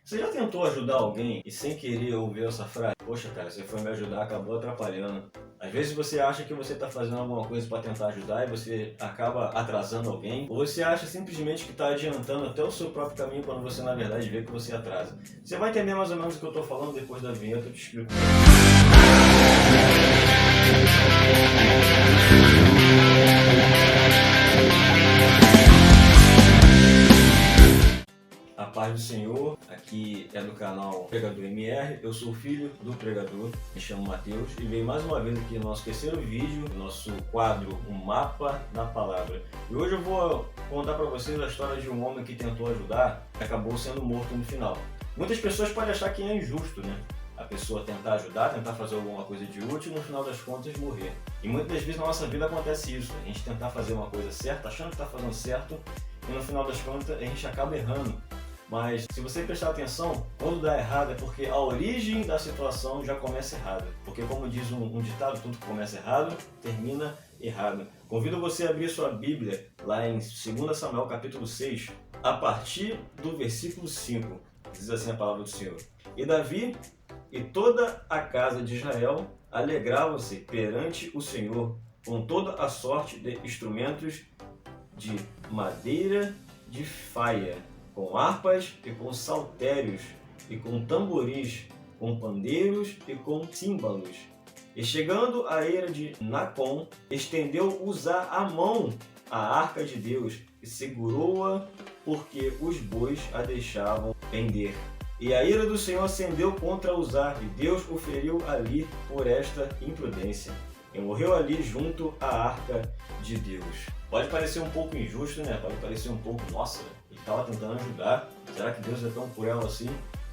Você já tentou ajudar alguém e sem querer ouvir essa frase? Poxa, cara, você foi me ajudar, acabou atrapalhando. Às vezes você acha que você está fazendo alguma coisa para tentar ajudar e você acaba atrasando alguém, ou você acha simplesmente que está adiantando até o seu próprio caminho quando você na verdade vê que você atrasa. Você vai entender mais ou menos o que eu estou falando depois da vinheta, eu te explico. A paz do Senhor, aqui é do canal Pregador MR, eu sou filho do pregador, me chamo Matheus e venho mais uma vez aqui no nosso terceiro vídeo, nosso quadro, um mapa da palavra. E hoje eu vou contar para vocês a história de um homem que tentou ajudar e acabou sendo morto no final. Muitas pessoas podem achar que é injusto, né? A pessoa tentar ajudar, tentar fazer alguma coisa de útil e no final das contas morrer. E muitas vezes na nossa vida acontece isso, a gente tentar fazer uma coisa certa, achando que está fazendo certo e no final das contas a gente acaba errando. Mas se você prestar atenção, quando dá errado é porque a origem da situação já começa errada. Porque como diz um ditado, tudo que começa errado, termina errado. Convido você a abrir sua Bíblia lá em 2 Samuel capítulo 6, a partir do versículo 5. Diz assim a palavra do Senhor. E Davi e toda a casa de Israel alegravam-se perante o Senhor com toda a sorte de instrumentos de madeira de faia, com harpas e com saltérios, e com tamboris, com pandeiros e com símbalos. E chegando à eira de Nacon, estendeu Uzá a mão à arca de Deus, e segurou-a, porque os bois a deixavam pender. E a ira do Senhor acendeu contra Uzá, e Deus o feriu ali por esta imprudência. E morreu ali junto à arca de Deus. Pode parecer um pouco injusto, né? Pode parecer um pouco, nossa, ele estava tentando ajudar. Será que Deus é tão cruel assim?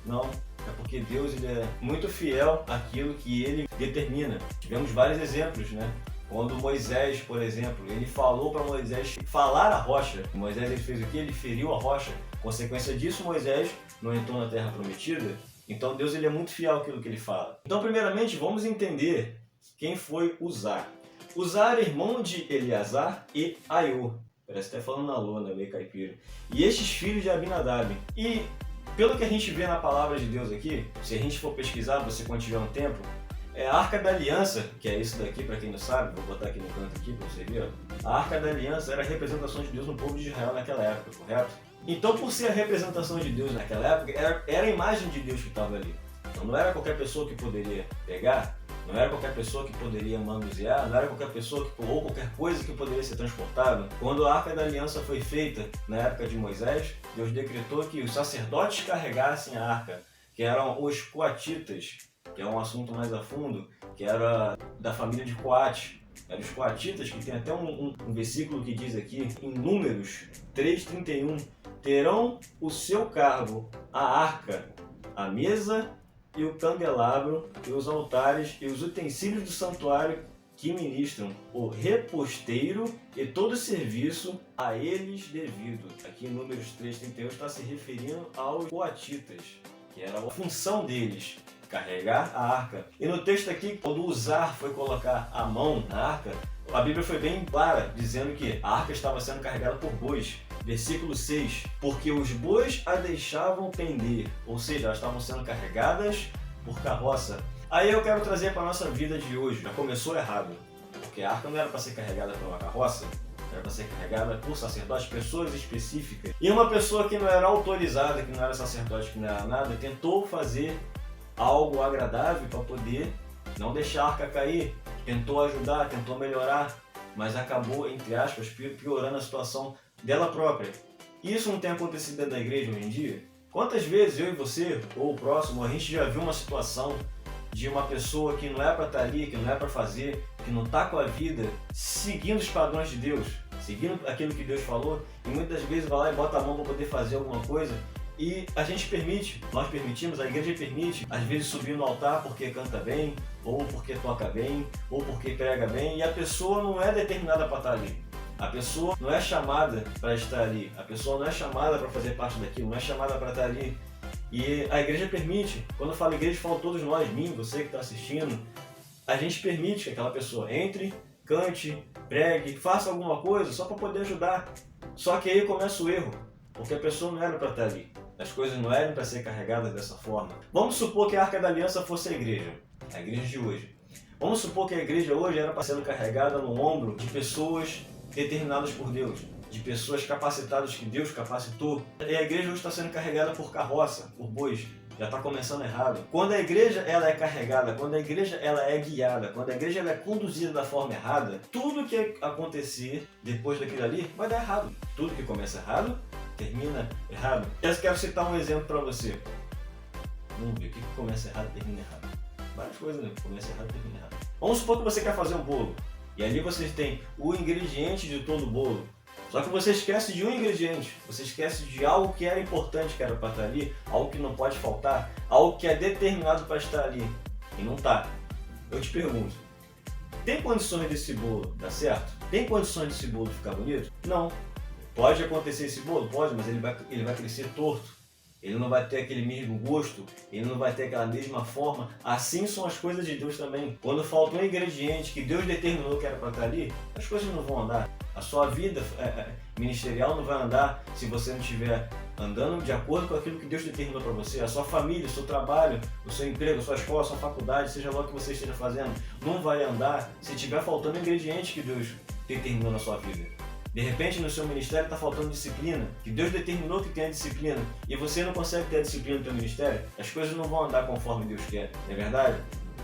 Não, é porque Deus ele é muito fiel àquilo que ele determina. Tivemos vários exemplos, né? Quando Moisés, por exemplo, ele falou para Moisés falar a rocha. Moisés ele fez o quê? Ele feriu a rocha. Consequência disso, Moisés não entrou na terra prometida. Então Deus ele é muito fiel àquilo que ele fala. Então, primeiramente, vamos entender quem foi Uzá. Uzá era irmão de Eleazar e Aiô. Parece até falando na lona, meio caipira. E estes filhos de Abinadab. E pelo que a gente vê na palavra de Deus aqui, se a gente for pesquisar, você quando tiver um tempo, é a Arca da Aliança, que é isso daqui para quem não sabe, vou botar aqui no canto aqui para você ver. A Arca da Aliança era a representação de Deus no povo de Israel naquela época, correto? Então, por ser a representação de Deus naquela época, era a imagem de Deus que estava ali. Então não era qualquer pessoa que poderia pegar, não era qualquer pessoa que poderia manusear, não era qualquer pessoa ou qualquer coisa que poderia ser transportada. Quando a Arca da Aliança foi feita na época de Moisés, Deus decretou que os sacerdotes carregassem a arca, que eram os coatitas, que é um assunto mais a fundo, que era da família de Coate. Eram os coatitas, que tem até um versículo que diz aqui, em Números 3:31, terão o seu cargo a arca, a mesa e o candelabro, e os altares, e os utensílios do santuário que ministram, o reposteiro e todo serviço a eles devido. Aqui em Números 3:31 está se referindo aos coatitas, que era a função deles, carregar a arca. E no texto aqui, quando Uzá foi colocar a mão na arca, a Bíblia foi bem clara, dizendo que a arca estava sendo carregada por bois. Versículo 6, porque os bois a deixavam pender, ou seja, elas estavam sendo carregadas por carroça. Aí eu quero trazer para a nossa vida de hoje, já começou errado, porque a arca não era para ser carregada por uma carroça, era para ser carregada por sacerdotes, pessoas específicas. E uma pessoa que não era autorizada, que não era sacerdote, que não era nada, tentou fazer algo agradável para poder não deixar a arca cair, tentou ajudar, tentou melhorar, mas acabou, entre aspas, piorando a situação dela própria. Isso não tem acontecido dentro da igreja hoje em dia? Quantas vezes eu e você, ou o próximo, a gente já viu uma situação de uma pessoa que não é para estar ali, que não é para fazer, que não está com a vida seguindo os padrões de Deus, seguindo aquilo que Deus falou, e muitas vezes vai lá e bota a mão para poder fazer alguma coisa, e a gente permite, nós permitimos, a igreja permite, às vezes subir no altar porque canta bem, ou porque toca bem, ou porque prega bem, e a pessoa não é determinada para estar ali. A pessoa não é chamada para estar ali, a pessoa não é chamada para fazer parte daquilo, não é chamada para estar ali. E a igreja permite, quando eu falo igreja, falo todos nós, mim, você que está assistindo, a gente permite que aquela pessoa entre, cante, pregue, faça alguma coisa só para poder ajudar. Só que aí começa o erro, porque a pessoa não era para estar ali. As coisas não eram para ser carregadas dessa forma. Vamos supor que a Arca da Aliança fosse a igreja de hoje. Vamos supor que a igreja hoje era para ser carregada no ombro de pessoas determinadas por Deus, de pessoas capacitadas que Deus capacitou. E a igreja hoje está sendo carregada por carroça, por bois. Já está começando errado. Quando a igreja ela é carregada, quando a igreja ela é guiada, quando a igreja ela é conduzida da forma errada, tudo que acontecer depois daquilo ali vai dar errado. Tudo que começa errado, termina errado. Eu quero citar um exemplo para você. Vamos ver, o que começa errado termina errado. Várias coisas, né? Começa errado termina errado. Vamos supor que você quer fazer um bolo. E ali você tem o ingrediente de todo o bolo. Só que você esquece de um ingrediente, você esquece de algo que era importante, que era para estar ali, algo que não pode faltar, algo que é determinado para estar ali, e não está. Eu te pergunto, tem condições desse bolo dar certo? Tem condições desse bolo ficar bonito? Não. Pode acontecer esse bolo? Pode, mas ele vai crescer torto. Ele não vai ter aquele mesmo gosto, ele não vai ter aquela mesma forma. Assim são as coisas de Deus também. Quando falta um ingrediente que Deus determinou que era para estar ali, as coisas não vão andar. A sua vida ministerial não vai andar se você não estiver andando de acordo com aquilo que Deus determinou para você. A sua família, o seu trabalho, o seu emprego, a sua escola, a sua faculdade, seja lá o que você esteja fazendo, não vai andar se estiver faltando ingredientes que Deus determinou na sua vida. De repente no seu ministério está faltando disciplina, que Deus determinou que tenha disciplina, e você não consegue ter a disciplina no seu ministério, as coisas não vão andar conforme Deus quer, não é verdade?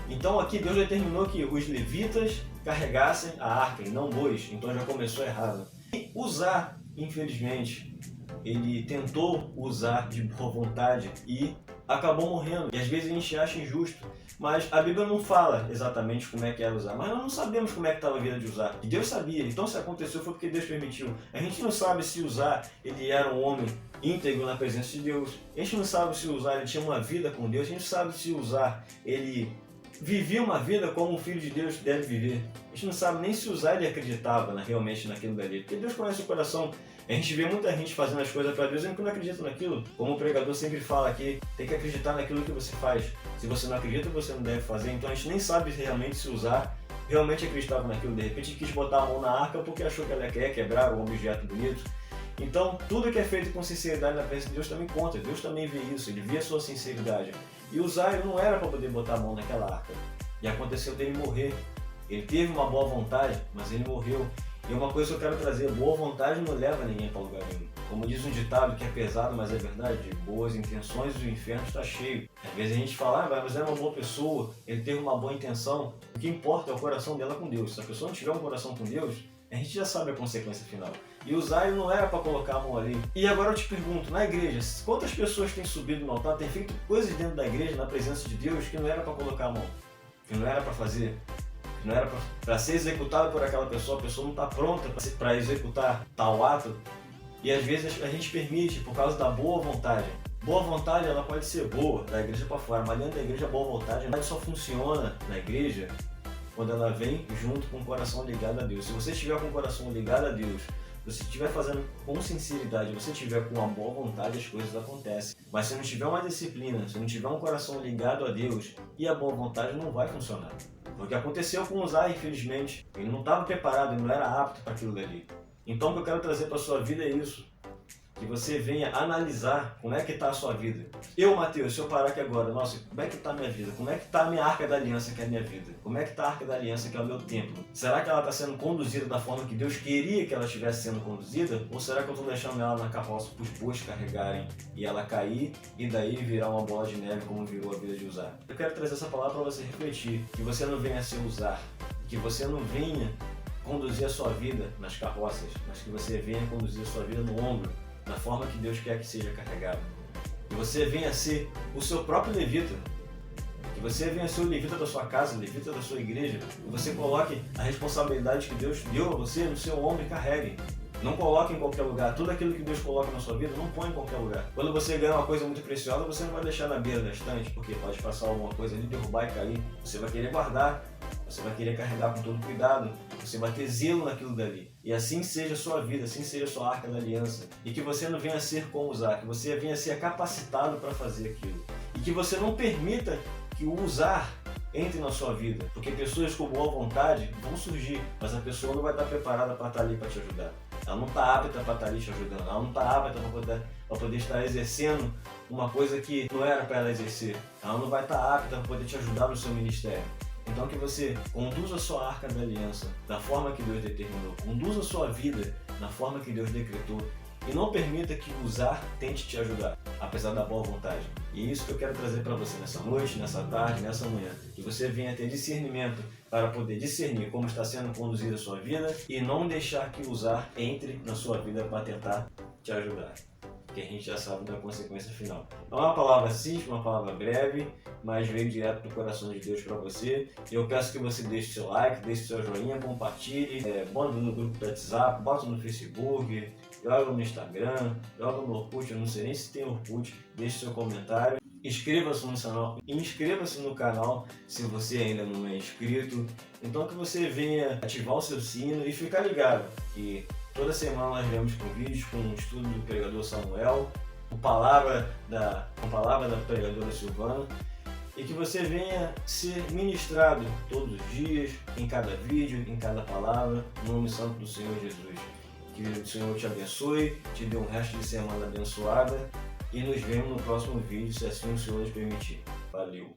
Então aqui Deus determinou que os levitas carregassem a arca e não bois, então já começou errado. E usar, infelizmente, ele tentou usar de boa vontade e acabou morrendo. E às vezes a gente acha injusto, mas a Bíblia não fala exatamente como é que era usar. Mas nós não sabemos como é que estava a vida de usar. E Deus sabia, então se aconteceu foi porque Deus permitiu. A gente não sabe se usar ele era um homem íntegro na presença de Deus. A gente não sabe se usar ele tinha uma vida com Deus. A gente sabe se usar ele vivia uma vida como um filho de Deus deve viver. A gente não sabe nem se usar ele acreditava realmente naquilo dali. Porque Deus conhece o coração. A gente vê muita gente fazendo as coisas para Deus e não acredita naquilo. Como o pregador sempre fala aqui, tem que acreditar naquilo que você faz. Se você não acredita, você não deve fazer. Então a gente nem sabe realmente se usar, realmente acreditava naquilo. De repente quis botar a mão na arca porque achou que ela quer quebrar um objeto bonito. Então tudo que é feito com sinceridade na presença de Deus também conta. Deus também vê isso, ele vê a sua sinceridade. E usar ele não era para poder botar a mão naquela arca. E aconteceu dele morrer. Ele teve uma boa vontade, mas ele morreu. E uma coisa que eu quero trazer, boa vontade não leva ninguém para lugar nenhum. Como diz um ditado que é pesado, mas é verdade, de boas intenções o inferno está cheio. Às vezes a gente fala, mas era uma boa pessoa, ele teve uma boa intenção. O que importa é o coração dela com Deus. Se a pessoa não tiver um coração com Deus, a gente já sabe a consequência final. E usar ele não era para colocar a mão ali. E agora eu te pergunto, na igreja, quantas pessoas têm subido no altar, têm feito coisas dentro da igreja, na presença de Deus, que não era para colocar a mão, que não era para fazer, que não era para ser executado por aquela pessoa, a pessoa não está pronta para executar tal ato. E às vezes a gente permite por causa da boa vontade. Boa vontade ela pode ser boa da igreja para fora, mas dentro da igreja a boa vontade só funciona na igreja quando ela vem junto com o coração ligado a Deus. Se você estiver com o coração ligado a Deus, se você estiver fazendo com sinceridade, se você estiver com uma boa vontade, as coisas acontecem. Mas se não tiver uma disciplina, se não tiver um coração ligado a Deus, e a boa vontade não vai funcionar. Porque aconteceu com Uzá, infelizmente. Ele não estava preparado, ele não era apto para aquilo dali. Então o que eu quero trazer para a sua vida é isso. Que você venha analisar como é que está a sua vida. Eu, Mateus, se eu parar aqui agora, nossa, como é que está a minha vida? Como é que está a minha arca da aliança, que é a minha vida? Como é que está a arca da aliança, que é o meu templo? Será que ela está sendo conduzida da forma que Deus queria que ela estivesse sendo conduzida? Ou será que eu estou deixando ela na carroça para os bois carregarem e ela cair e daí virar uma bola de neve como virou a vida de Uzá? Eu quero trazer essa palavra para você refletir. Que você não venha se usar. Que você não venha conduzir a sua vida nas carroças, mas que você venha conduzir a sua vida no ombro, da forma que Deus quer que seja carregado. Que você venha ser o seu próprio levita. Que você venha ser o levita da sua casa, o levita da sua igreja. Que você coloque a responsabilidade que Deus deu a você no seu ombro e carregue. Não coloque em qualquer lugar. Tudo aquilo que Deus coloca na sua vida, não põe em qualquer lugar. Quando você ganha uma coisa muito preciosa, você não vai deixar na beira da estante, porque pode passar alguma coisa ali, derrubar e cair. Você vai querer guardar. Você vai querer carregar com todo cuidado, você vai ter zelo naquilo dali. E assim seja a sua vida, assim seja a sua arca da aliança. E que você não venha ser como usar, que você venha ser capacitado para fazer aquilo. E que você não permita que o usar entre na sua vida. Porque pessoas com boa vontade vão surgir, mas a pessoa não vai estar preparada para estar ali para te ajudar. Ela não está apta para estar ali te ajudando, ela não está apta para poder estar exercendo uma coisa que não era para ela exercer. Ela não vai estar apta para poder te ajudar no seu ministério. Então que você conduza a sua arca da aliança da forma que Deus determinou, conduza a sua vida na forma que Deus decretou e não permita que usar tente te ajudar, apesar da boa vontade. E é isso que eu quero trazer para você nessa noite, nessa tarde, nessa manhã. Que você venha ter discernimento para poder discernir como está sendo conduzida a sua vida e não deixar que usar entre na sua vida para tentar te ajudar. Que a gente já sabe da consequência final. É uma palavra simples, uma palavra breve, mas veio direto do coração de Deus para você. Eu peço que você deixe seu like, deixe seu joinha, compartilhe, bota no grupo do WhatsApp, bota no Facebook, joga no Instagram, joga no Orkut, eu não sei nem se tem Orkut, deixe seu comentário. Inscreva-se no canal se você ainda não é inscrito. Então que você venha ativar o seu sino e ficar ligado que toda semana nós viemos com vídeos, com um estudo do pregador Samuel, com palavra da pregadora Silvana, e que você venha ser ministrado todos os dias, em cada vídeo, em cada palavra, no nome santo do Senhor Jesus. Que o Senhor te abençoe, te dê um resto de semana abençoada e nos vemos no próximo vídeo, se assim o Senhor nos permitir. Valeu!